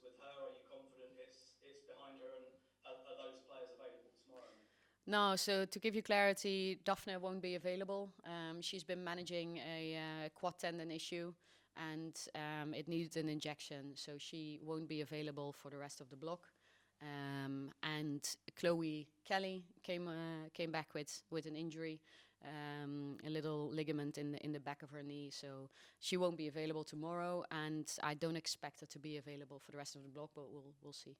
with her? Are you confident it's behind her, and are those players available tomorrow? No, so to give you clarity, Daphne won't be available. She's been managing a quad tendon issue, and it needs an injection, so she won't be available for the rest of the block. And Chloe Kelly came back with an injury, a little ligament in the back of her knee, so she won't be available tomorrow. And I don't expect her to be available for the rest of the block, but we'll see.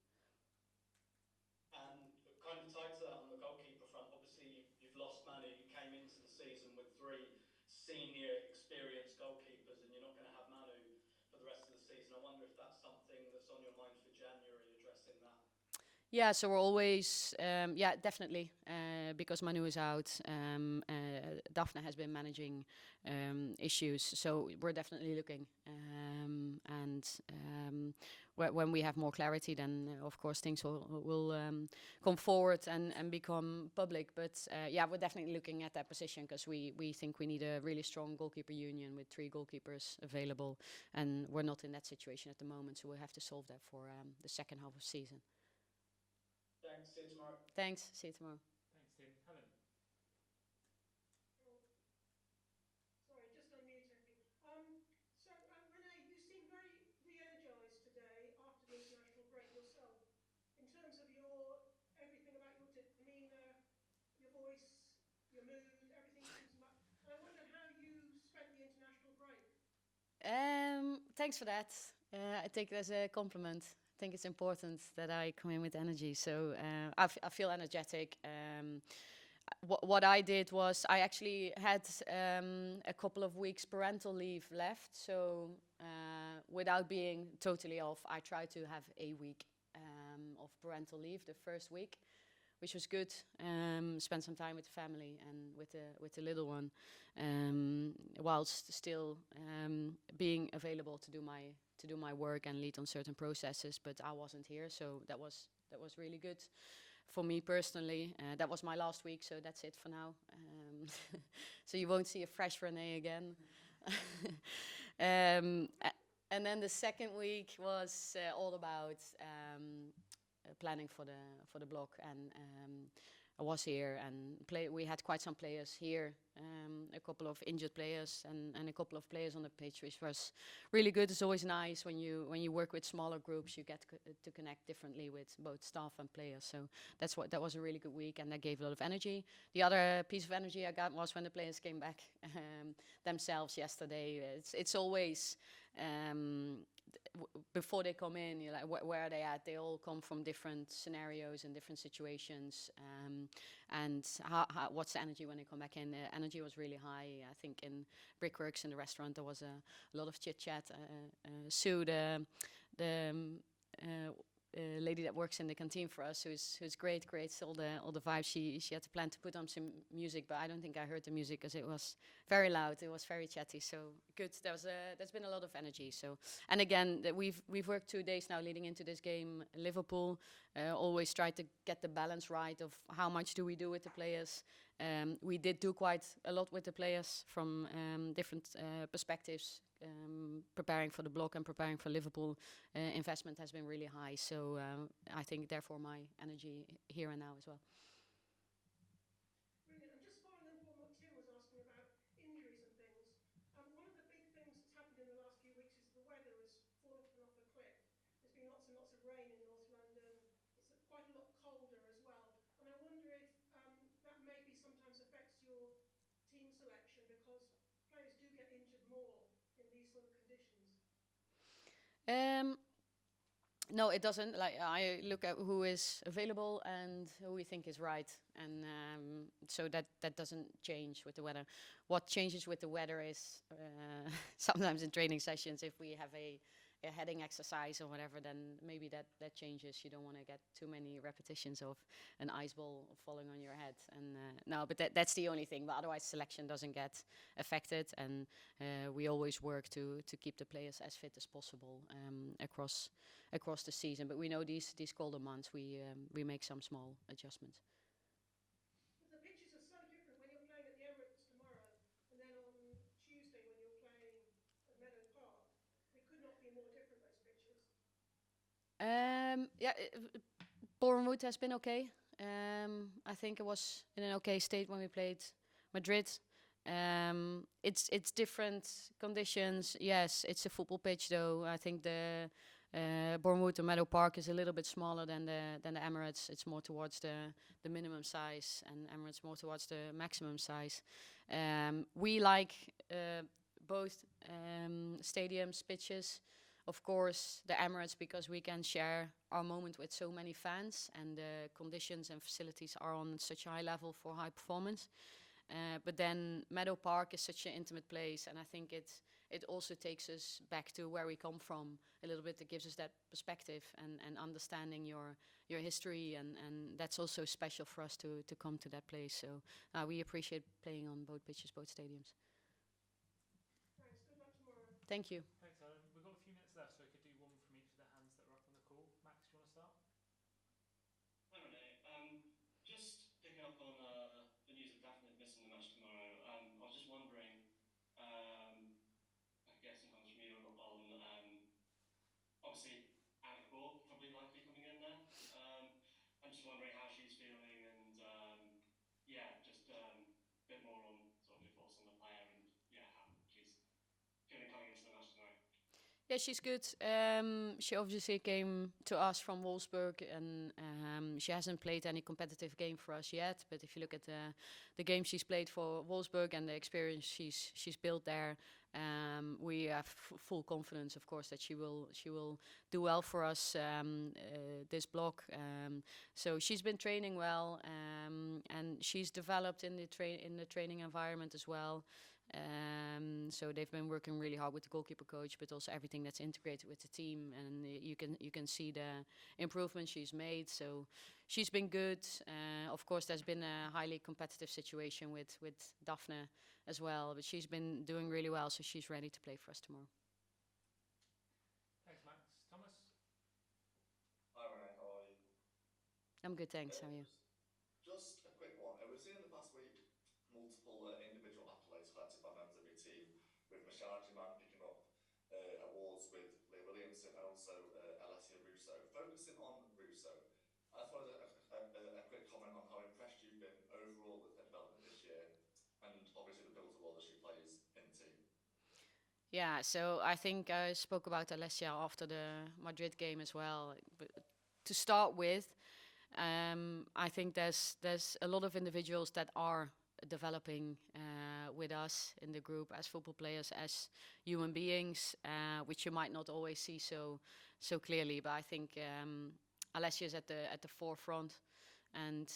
And kind of tied to that on the goalkeeper front, obviously you've lost Manu. You came into the season with three senior, experienced goalkeepers, and you're not going to have Manu for the rest of the season. I wonder if that's something that's on your mind for January, addressing that. Yeah, so we're always, yeah, definitely, because Manu is out. Daphne has been managing issues, so we're definitely looking. And when we have more clarity, then of course things will come forward and become public. But yeah, we're definitely looking at that position because we think we need a really strong goalkeeper union with 3 goalkeepers available, and we're not in that situation at the moment, so we'll have to solve that for the second half of season. Thanks. See you tomorrow. Thanks. See you tomorrow. Thanks, Tim. Helen. Oh, sorry, just unmuting. Renee, you seem very re-energized today after the international break yourself. In terms of everything about your demeanour, your voice, your mood, everything seems much. And I wondered how you spent the international break. Thanks for that. I take it as a compliment. I think it's important that I come in with energy. So I feel energetic. What I did was I actually had a couple of weeks parental leave left. So without being totally off, I tried to have a week of parental leave the first week, which was good. Spend some time with the family and with the little one, whilst still being available to do my work and lead on certain processes. But I wasn't here, so that was really good for me personally. That was my last week, so that's it for now. So you won't see a fresh Renee again. And then the second week was all about planning for the block, and I was here and we had quite some players here, a couple of injured players and a couple of players on the pitch, which was really good. It's always nice when you work with smaller groups, you get to connect differently with both staff and players. So that was a really good week, and that gave a lot of energy. The other piece of energy I got was when the players came back themselves yesterday. It's always before they come in, you're like, where are they at? They all come from different scenarios and different situations. And what's the energy when they come back in? The energy was really high. I think in Brickworks in the restaurant there was a lot of chit chat. Sue, the lady that works in the canteen for us, who's great, all the vibes. She had to plan to put on some music, but I don't think I heard the music because it was very loud. It was very chatty. So good. There's been a lot of energy. So, and again, we've worked 2 days now leading into this game. Liverpool always try to get the balance right of how much do we do with the players. We did do quite a lot with the players from different perspectives. Preparing for the block and preparing for Liverpool, investment has been really high. So I think therefore my energy here and now as well. Brilliant. And just following up on what Tim was asking about injuries and things, one of the big things that's happened in the last few weeks is the weather has fallen off a cliff. There's been lots and lots of rain in North London. It's quite a lot colder as well. And I wonder if that maybe sometimes affects your team selection because players do get injured more in these sort of conditions. Um, no, it doesn't. Like I look at who is available and who we think is right, and so that doesn't change with the weather. What changes with the weather is sometimes in training sessions, if we have a heading exercise or whatever, then maybe that changes. You don't want to get too many repetitions of an ice ball falling on your head. And no, but that's the only thing. But otherwise, selection doesn't get affected, and we always work to keep the players as fit as possible across the season. But we know these colder months, we make some small adjustments. The pitches are so different when you're playing at the Emirates tomorrow, and then on Tuesday when you're playing at Meadow Park. They could not be more different, those pitches. Yeah, Bournemouth has been okay. I think it was in an okay state when we played Madrid. It's different conditions. Yes, it's a football pitch though. I think the Bournemouth or Meadow Park is a little bit smaller than the Emirates. It's more towards the minimum size, and Emirates more towards the maximum size. We like both stadiums, pitches. Of course, the Emirates, because we can share our moment with so many fans, and the conditions and facilities are on such a high level for high performance. But then Meadow Park is such an intimate place, and I think it also takes us back to where we come from a little bit. It gives us that perspective and understanding your history, and that's also special for us to come to that place. So we appreciate playing on both pitches, both stadiums. Thanks. Good luck tomorrow. Thank you. Thanks, Ellen. We've got a few minutes left, so we could do one from each of the hands that are up on the call. Max, do you want to start? Hi Renee. Just picking up on the news of Daphne missing the match tomorrow. I was just wondering, I guess it comes from you on obviously Anna Court probably likely coming in there. I'm just wondering how she's feeling and yeah, just a bit more on sort of your thoughts on the player and yeah, how she's feeling coming into the match tomorrow. Yeah, she's good. She obviously came to us from Wolfsburg, and she hasn't played any competitive game for us yet. But if you look at the game she's played for Wolfsburg and the experience she's built there, we have full confidence, of course, that she will do well for us this block. So she's been training well, and she's developed in the training environment as well. So they've been working really hard with the goalkeeper coach, but also everything that's integrated with the team, and you can see the improvement she's made. So she's been good. Of course, there's been a highly competitive situation with Daphne as well, but she's been doing really well, so she's ready to play for us tomorrow. Thanks, Max. Thomas? Hi Renee, how are you? I'm good, thanks. How are you? Just a quick one. We've seen in the past week multiple individual accolades collected by members of your team, with Mashaji Man picking up awards with Leah Williamson and also Alessia Russo. Focusing on Russo, I just wanted a quick comment on how impressed you've been overall with her development this year, and obviously the pivotal role that she plays in the team. Yeah, so I think I spoke about Alessia after the Madrid game as well. But to start with, I think there's a lot of individuals that are developing with us in the group as football players, as human beings, which you might not always see so clearly. But I think Alessia is at the forefront, and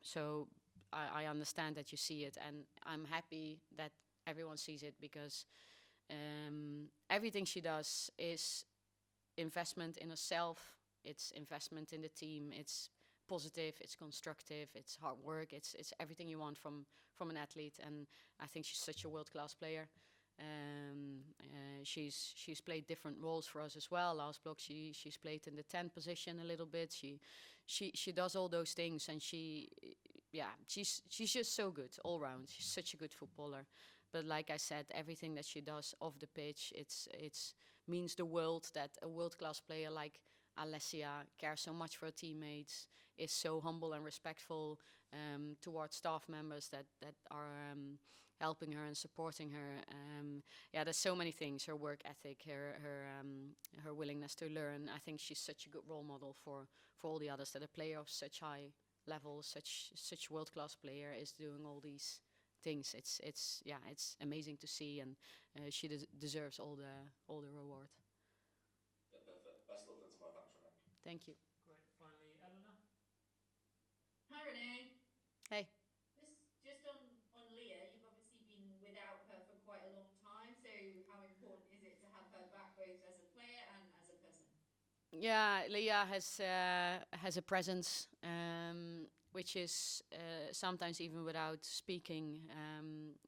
so I understand that you see it, and I'm happy that everyone sees it, because everything she does is investment in herself. It's investment in the team. It's positive, it's constructive, it's hard work, it's everything you want from an athlete, and I think she's such a world-class player. She's played different roles for us as well. Last block she's played in the 10 position a little bit. She does all those things, and she's just so good all round. She's such a good footballer. But like I said, everything that she does off the pitch, it's means the world that a world-class player like Alessia cares so much for her teammates, is so humble and respectful towards staff members that are helping her and supporting her. There's so many things. Her work ethic, her willingness to learn. I think she's such a good role model for all the others. That a player of such high level, such world-class player is doing all these things. It's amazing to see, and she deserves all the reward. Yeah, perfect. Best luck for tomorrow. Thanks, Renee. Thank you. Great. Finally, Eleanor? Hi Renee. Hey. Just on Leah, you've obviously been without her for quite a long time, so how important is it to have her back both as a player and as a person? Yeah, Leah has a presence, which is sometimes even without speaking,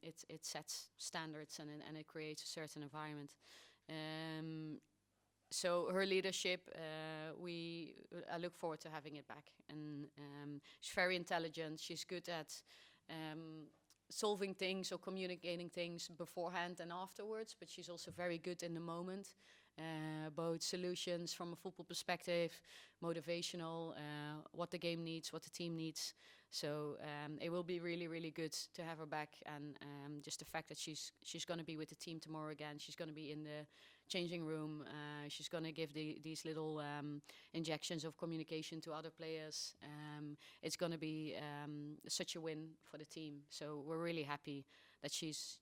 it sets standards, and it creates a certain environment. So her leadership, I look forward to having it back. And she's very intelligent. She's good at solving things or communicating things beforehand and afterwards. But she's also very good in the moment. both solutions from a football perspective, motivational, what the game needs, what the team needs. So it will be really, really good to have her back, and just the fact that she's going to be with the team tomorrow again. She's going to be in the changing room. She's going to give these little injections of communication to other players. It's going to be such a win for the team. So we're really happy that she's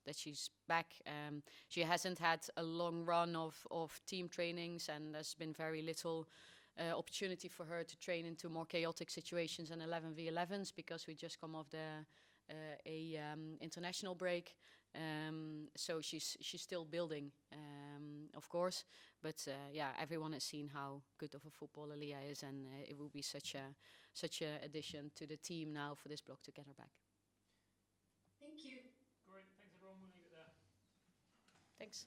back. She hasn't had a long run of team trainings, and there's been very little opportunity for her to train into more chaotic situations and 11v11s, because we just come off a international break. So she's still building, of course. But yeah, everyone has seen how good of a footballer Leah is, and it will be such a addition to the team now for this block to get her back. Thank you. Great, thanks everyone, we'll leave it there. Thanks.